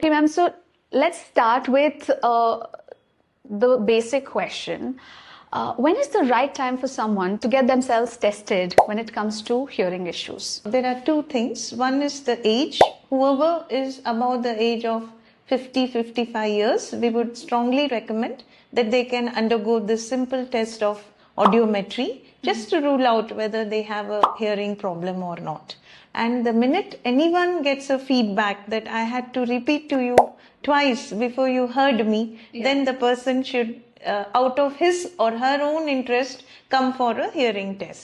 Okay, ma'am. So let's start with the basic question. When is the right time for someone to get themselves tested when it comes to hearing issues? There are two things. One is the age. Whoever is above the age of 50, 55 years, we would strongly recommend that they can undergo this simple test of audiometry just to rule out whether they have a hearing problem or not. And the minute anyone gets a feedback that I had to repeat to you twice before you heard me, then the person should, out of his or her own interest, come for a hearing test.